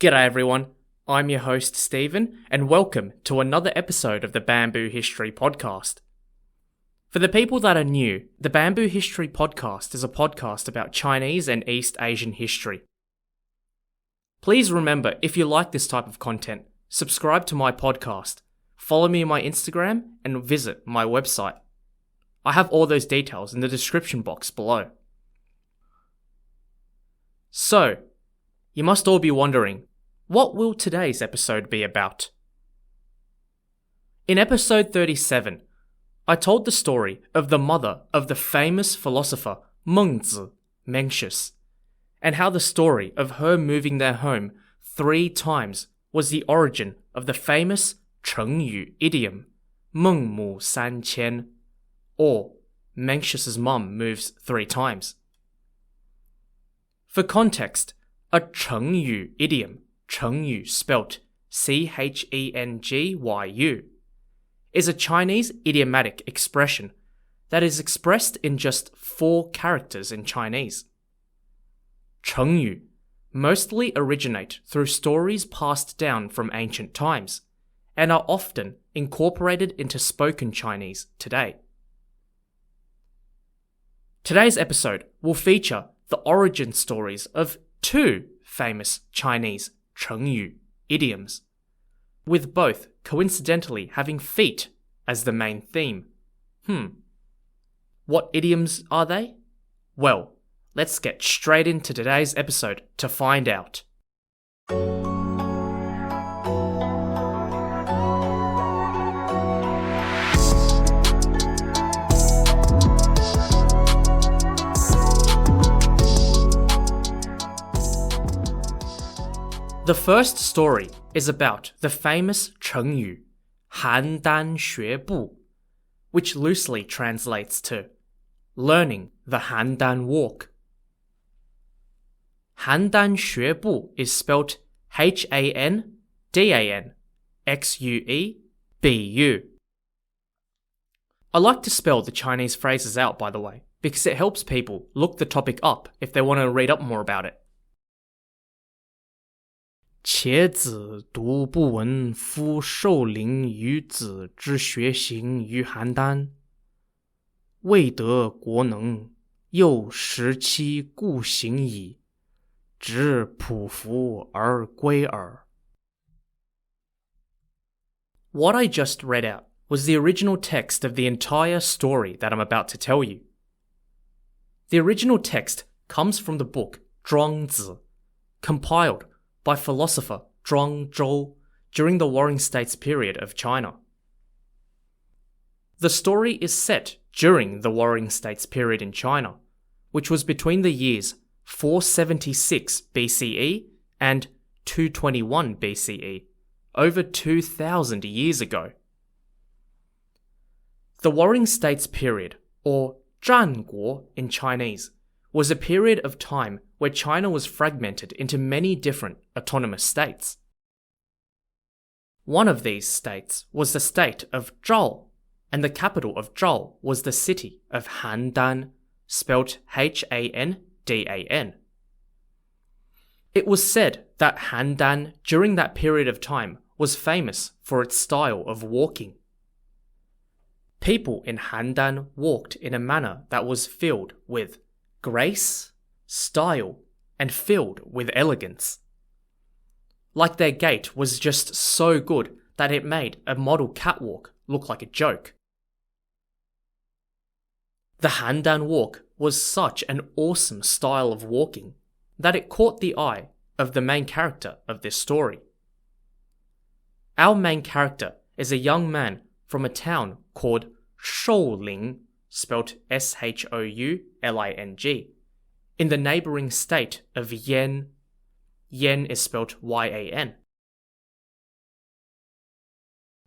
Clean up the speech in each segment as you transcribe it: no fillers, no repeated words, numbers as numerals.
G'day everyone, I'm your host Stephen, and welcome to another episode of the Bamboo History Podcast. For the people that are new, the Bamboo History Podcast is a podcast about Chinese and East Asian history. Please remember, if you like this type of content, subscribe to my podcast, follow me on my Instagram, and visit my website. I have all those details in the description box below. So, you must all be wondering, what will today's episode be about? In episode 37, I told the story of the mother of the famous philosopher Mengzi, Mencius, and how the story of her moving their home 3 times was the origin of the famous Chengyu idiom, 孟母三迁, or Mencius's mum moves 3 times. For context, a Chengyu idiom, Chengyu spelt Chengyu, is a Chinese idiomatic expression that is expressed in just 4 characters in Chinese. Chengyu mostly originate through stories passed down from ancient times and are often incorporated into spoken Chinese today. Today's episode will feature the origin stories of 2 famous Chinese Chengyu idioms, with both coincidentally having feet as the main theme. What idioms are they? Well, let's get straight into today's episode to find out. The first story is about the famous Chengyu, Handan Xue Bu, which loosely translates to learning the Handan Walk. Handan Xue Bu is spelt Handanxuebu. I like to spell the Chinese phrases out, by the way, because it helps people look the topic up if they want to read up more about it. 且子独不闻夫受领于子之学行于邯郸，未得国能，又时期故行矣，直匍匐而归耳。 What I just read out was the original text of the entire story that I'm about to tell you. The original text comes from the book Zhuangzi, compiled by philosopher Zhuang Zhou during the Warring States period of China. The story is set during the Warring States period in China, which was between the years 476 BCE and 221 BCE, over 2,000 years ago. The Warring States period, or 战国 in Chinese, was a period of time where China was fragmented into many different autonomous states. One of these states was the state of Zhao, and the capital of Zhao was the city of Handan, spelt Handan. It was said that Handan during that period of time was famous for its style of walking. People in Handan walked in a manner that was filled with grace, style, and filled with elegance. Like their gait was just so good that it made a model catwalk look like a joke. The Handan Walk was such an awesome style of walking that it caught the eye of the main character of this story. Our main character is a young man from a town called Shouling, spelt Shouling, in the neighbouring state of Yan. Yan is spelt Yan.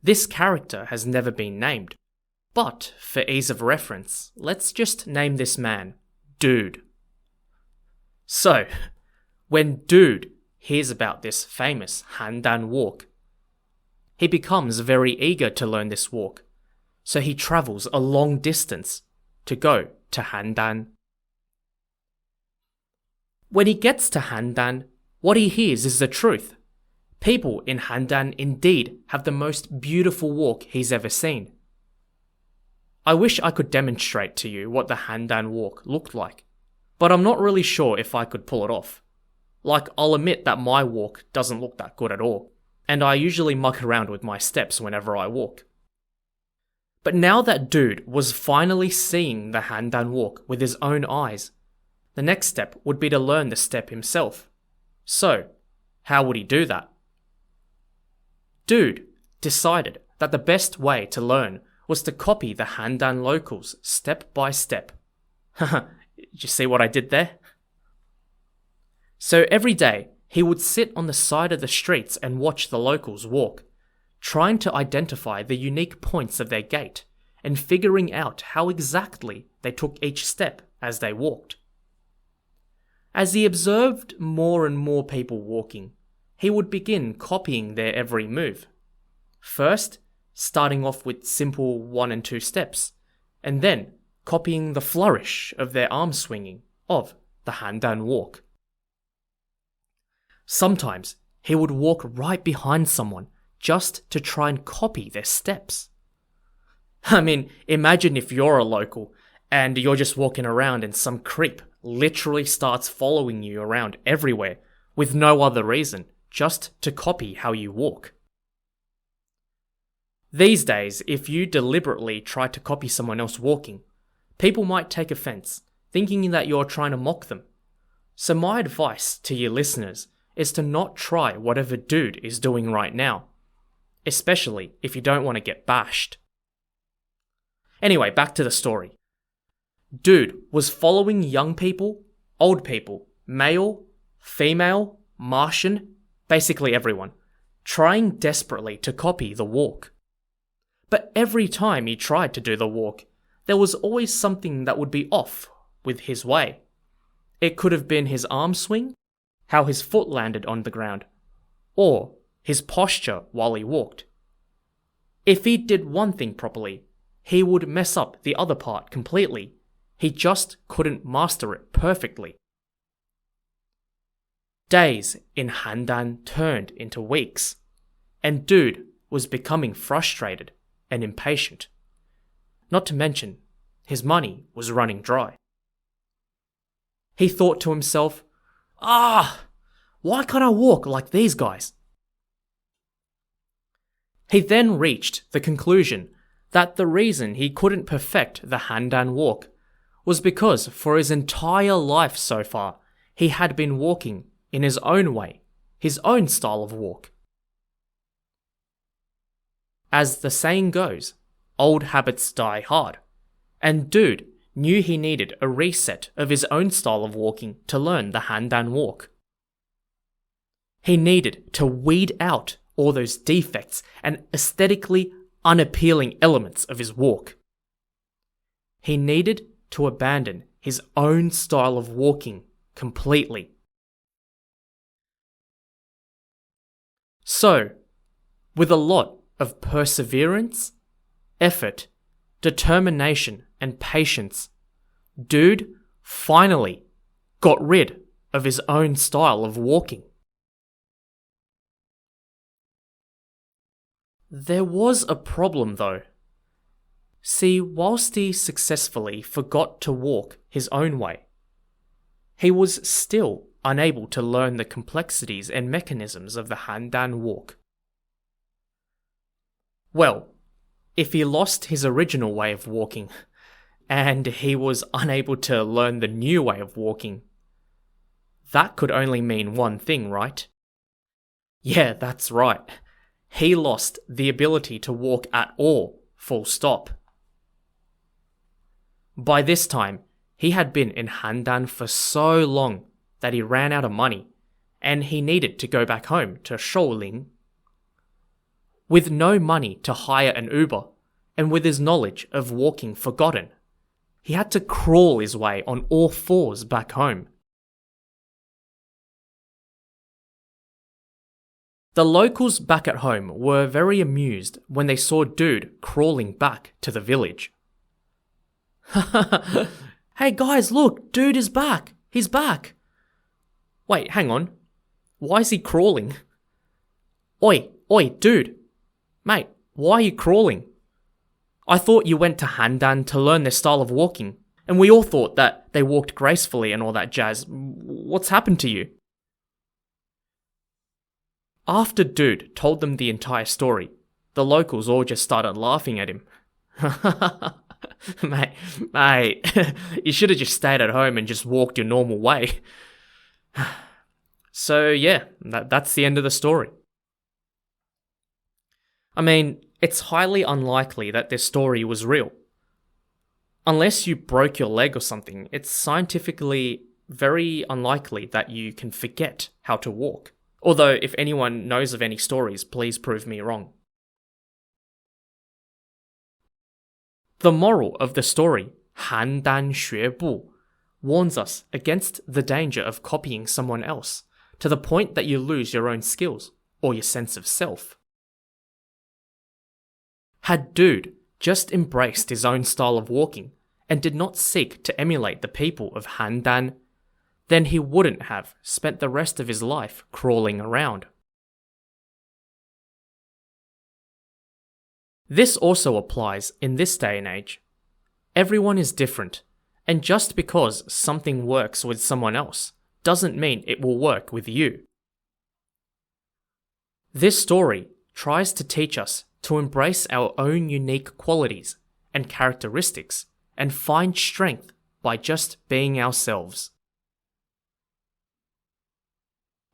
This character has never been named, but for ease of reference, let's just name this man Dude. So, when Dude hears about this famous Handan Walk, he becomes very eager to learn this walk, so he travels a long distance to go to Handan. When he gets to Handan, what he hears is the truth People in Handan indeed have the most beautiful walk he's ever seen. I wish I could demonstrate to you what the Handan Walk looked like, but I'm not really sure if I could pull it off. Like, I'll admit that my walk doesn't look that good at all, and I usually muck around with my steps whenever I walk. But now that dude was finally seeing the Handan Walk with his own eyes, the next step would be to learn the step himself. So, how would he do that? Dude decided that the best way to learn was to copy the Handan locals step by step. Haha, did you see what I did there? So every day, he would sit on the side of the streets and watch the locals walk, trying to identify the unique points of their gait and figuring out how exactly they took each step as they walked. As he observed more and more people walking, he would begin copying their every move. First, starting off with simple 1 and 2 steps, and then copying the flourish of their arm swinging of the Handan Walk. Sometimes he would walk right behind someone just to try and copy their steps. I mean, imagine if you're a local and you're just walking around and some creep literally starts following you around everywhere with no other reason, just to copy how you walk. These days, if you deliberately try to copy someone else walking, people might take offense, thinking that you're trying to mock them. So my advice to you listeners is to not try whatever dude is doing right now, especially if you don't want to get bashed. Anyway, back to the story. Dude was following young people, old people, male, female, Martian, basically everyone, trying desperately to copy the walk. But every time he tried to do the walk, there was always something that would be off with his way. It could have been his arm swing, how his foot landed on the ground, or his posture while he walked. If he did one thing properly, he would mess up the other part completely. He just couldn't master it perfectly. Days in Handan turned into weeks, and dude was becoming frustrated and impatient. Not to mention, his money was running dry. He thought to himself, why can't I walk like these guys? He then reached the conclusion that the reason he couldn't perfect the Handan Walk was because for his entire life so far, he had been walking in his own way, his own style of walk. As the saying goes, old habits die hard, and dude knew he needed a reset of his own style of walking to learn the Handan Walk. He needed to weed out all those defects and aesthetically unappealing elements of his walk. He needed to abandon his own style of walking completely. So, with a lot of perseverance, effort, determination, and patience, dude finally got rid of his own style of walking. There was a problem though. See, whilst he successfully forgot to walk his own way, he was still unable to learn the complexities and mechanisms of the Handan Walk. Well, if he lost his original way of walking, and he was unable to learn the new way of walking, that could only mean one thing, right? Yeah, that's right. He lost the ability to walk at all, full stop. By this time, he had been in Handan for so long that he ran out of money, and he needed to go back home to Shaolin. With no money to hire an Uber, and with his knowledge of walking forgotten, he had to crawl his way on all fours back home. The locals back at home were very amused when they saw dude crawling back to the village. Hey guys, look, dude is back. He's back. Wait, hang on. Why is he crawling? Oi, dude. Mate, why are you crawling? I thought you went to Handan to learn their style of walking, and we all thought that they walked gracefully and all that jazz. What's happened to you? After Dude told them the entire story, the locals all just started laughing at him. Mate, you should have just stayed at home and just walked your normal way. So yeah, that's the end of the story. I mean, it's highly unlikely that this story was real. Unless you broke your leg or something, it's scientifically very unlikely that you can forget how to walk. Although, if anyone knows of any stories, please prove me wrong. The moral of the story, Handan Xue Bu, warns us against the danger of copying someone else to the point that you lose your own skills or your sense of self. Had Dude just embraced his own style of walking and did not seek to emulate the people of Handan, then he wouldn't have spent the rest of his life crawling around. This also applies in this day and age. Everyone is different, and just because something works with someone else doesn't mean it will work with you. This story tries to teach us to embrace our own unique qualities and characteristics and find strength by just being ourselves.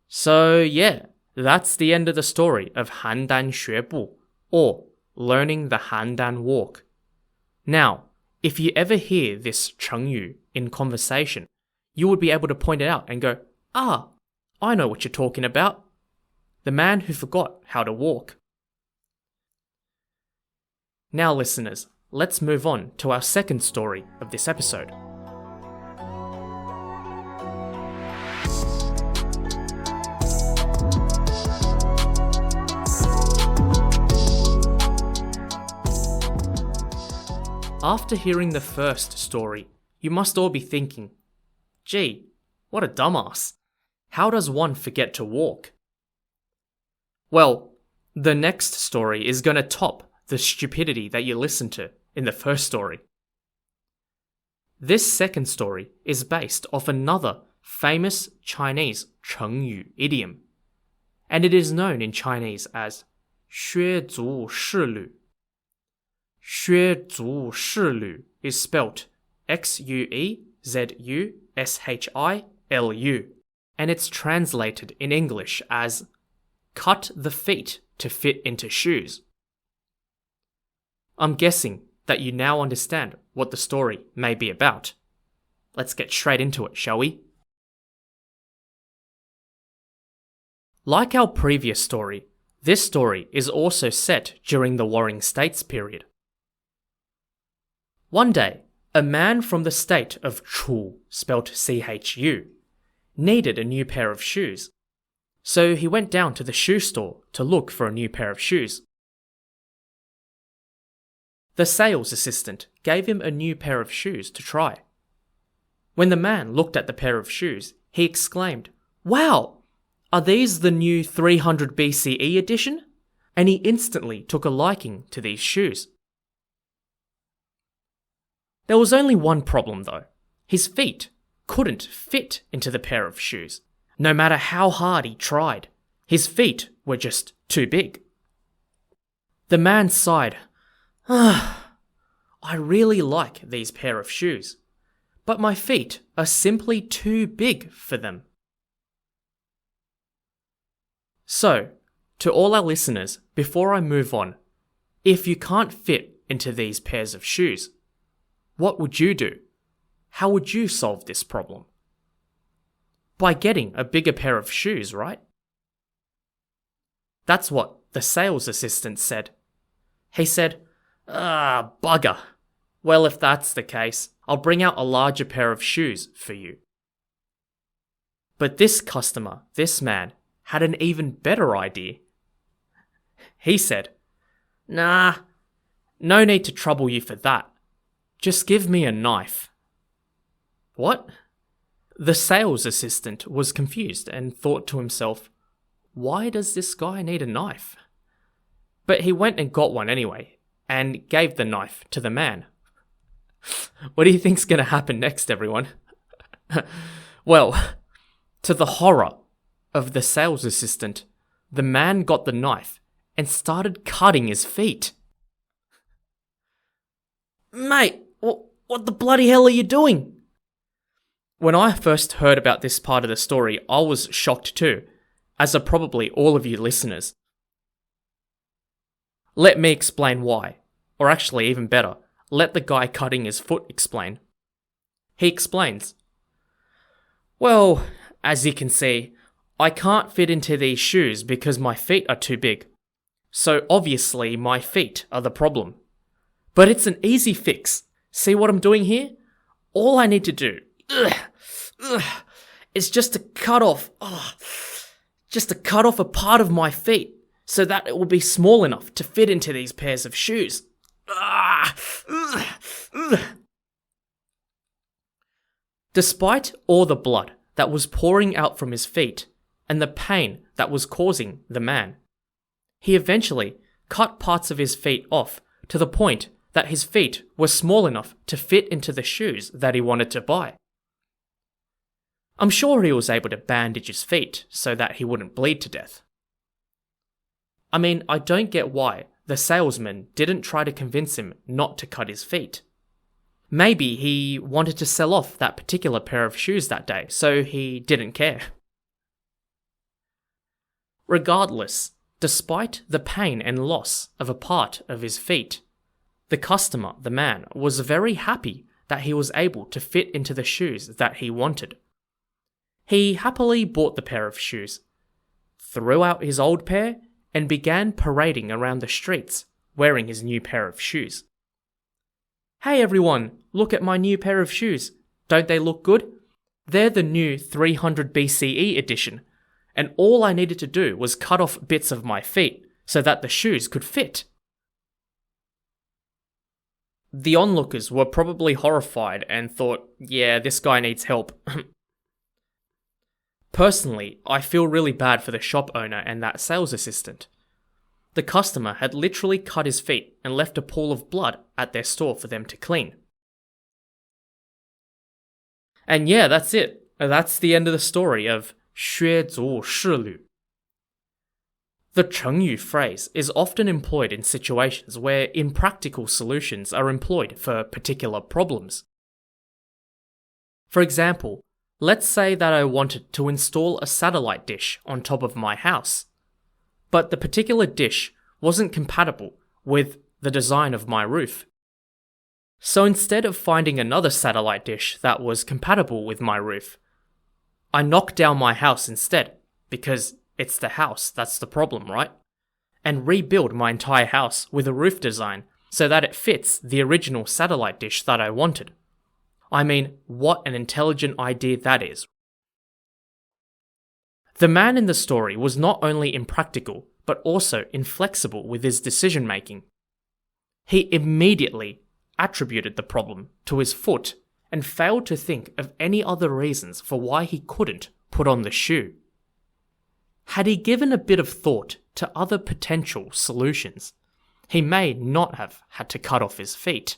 So yeah, that's the end of the story of Handan Xue Bu, or learning the Handan Walk. Now, if you ever hear this Chengyu in conversation, you would be able to point it out and go, I know what you're talking about. The man who forgot how to walk. Now listeners, let's move on to our second story of this episode. After hearing the first story, you must all be thinking, gee, what a dumbass. How does one forget to walk? Well, the next story is going to top the stupidity that you listened to in the first story. This second story is based off another famous Chinese Chengyu idiom, and it is known in Chinese as Xue Zu Shi Lu. Xue Zu Shi Lu is spelt Xuezushilu, and it's translated in English as cut the feet to fit into shoes. I'm guessing that you now understand what the story may be about. Let's get straight into it, shall we? Like our previous story, this story is also set during the Warring States period. One day, a man from the state of Chu, spelt Chu, needed a new pair of shoes. So he went down to the shoe store to look for a new pair of shoes. The sales assistant gave him a new pair of shoes to try. When the man looked at the pair of shoes, he exclaimed, "Wow! Are these the new 300 BCE edition?" And he instantly took a liking to these shoes. There was only one problem though. His feet couldn't fit into the pair of shoes. No matter how hard he tried, his feet were just too big. The man sighed, I really like these pair of shoes, but my feet are simply too big for them. So, to all our listeners, before I move on, if you can't fit into these pairs of shoes, what would you do? How would you solve this problem? By getting a bigger pair of shoes, right? That's what the sales assistant said. He said, bugger. Well, if that's the case, I'll bring out a larger pair of shoes for you. But this customer, this man, had an even better idea. He said, nah, no need to trouble you for that. Just give me a knife. What? The sales assistant was confused and thought to himself, why does this guy need a knife? But he went and got one anyway, and gave the knife to the man. What do you think's going to happen next, everyone? Well, to the horror of the sales assistant, the man got the knife and started cutting his feet. Mate, what the bloody hell are you doing? When I first heard about this part of the story, I was shocked too, as are probably all of you listeners. Let me explain why. Or actually, even better, let the guy cutting his foot explain. He explains, well, as you can see, I can't fit into these shoes because my feet are too big. So obviously my feet are the problem. But it's an easy fix. See what I'm doing here? All I need to do is just to cut off a part of my feet so that it will be small enough to fit into these pairs of shoes. Despite all the blood that was pouring out from his feet and the pain that was causing the man, he eventually cut parts of his feet off to the point that his feet were small enough to fit into the shoes that he wanted to buy. I'm sure he was able to bandage his feet so that he wouldn't bleed to death. I mean, I don't get why the salesman didn't try to convince him not to cut his feet. Maybe he wanted to sell off that particular pair of shoes that day, so he didn't care. Regardless, despite the pain and loss of a part of his feet, the customer, the man, was very happy that he was able to fit into the shoes that he wanted. He happily bought the pair of shoes, threw out his old pair, and began parading around the streets wearing his new pair of shoes. Hey everyone, look at my new pair of shoes. Don't they look good? They're the new 300 BCE edition, and all I needed to do was cut off bits of my feet so that the shoes could fit. The onlookers were probably horrified and thought, yeah, this guy needs help. Personally, I feel really bad for the shop owner and that sales assistant. The customer had literally cut his feet and left a pool of blood at their store for them to clean. And yeah, that's it. That's the end of the story of Xue Zu Shi Lu. The Chengyu phrase is often employed in situations where impractical solutions are employed for particular problems. For example, let's say that I wanted to install a satellite dish on top of my house, but the particular dish wasn't compatible with the design of my roof. So instead of finding another satellite dish that was compatible with my roof, I knocked down my house instead, because it's the house that's the problem, right? And rebuild my entire house with a roof design so that it fits the original satellite dish that I wanted. I mean, what an intelligent idea that is. The man in the story was not only impractical, but also inflexible with his decision making. He immediately attributed the problem to his foot and failed to think of any other reasons for why he couldn't put on the shoe. Had he given a bit of thought to other potential solutions, he may not have had to cut off his feet.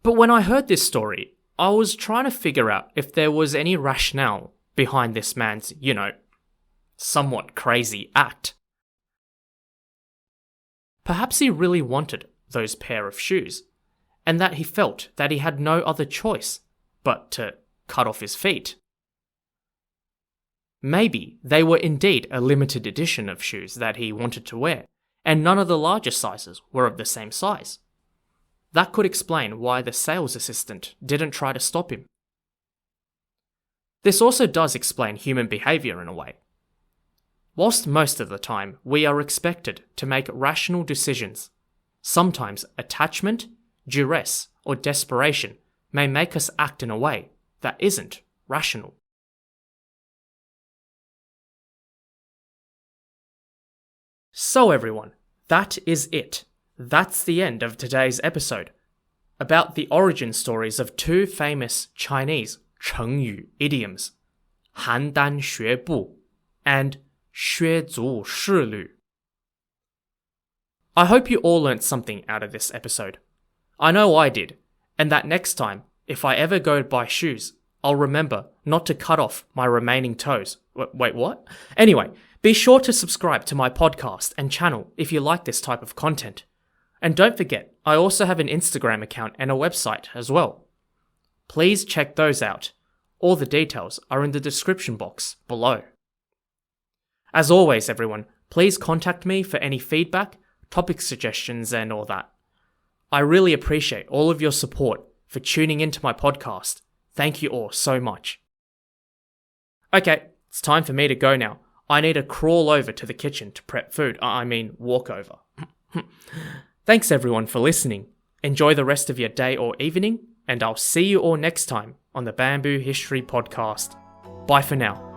But when I heard this story, I was trying to figure out if there was any rationale behind this man's, somewhat crazy act. Perhaps he really wanted those pair of shoes, and that he felt that he had no other choice but to cut off his feet. Maybe they were indeed a limited edition of shoes that he wanted to wear, and none of the larger sizes were of the same size. That could explain why the sales assistant didn't try to stop him. This also does explain human behavior in a way. Whilst most of the time we are expected to make rational decisions, sometimes attachment, duress, or desperation may make us act in a way that isn't rational. So everyone, that is it. That's the end of today's episode about the origin stories of two famous Chinese Chengyu idioms, Handan Xue Bu and Xue Zu Shi Lu. I hope you all learnt something out of this episode. I know I did, and that next time, if I ever go to buy shoes, I'll remember not to cut off my remaining toes. Wait, what? Anyway, be sure to subscribe to my podcast and channel if you like this type of content. And don't forget, I also have an Instagram account and a website as well. Please check those out. All the details are in the description box below. As always, everyone, please contact me for any feedback, topic suggestions, and all that. I really appreciate all of your support for tuning into my podcast. Thank you all so much. Okay, it's time for me to go now. I need to crawl over to the kitchen to prep food. Walk over. Thanks everyone for listening. Enjoy the rest of your day or evening, and I'll see you all next time on the Bamboo History Podcast. Bye for now.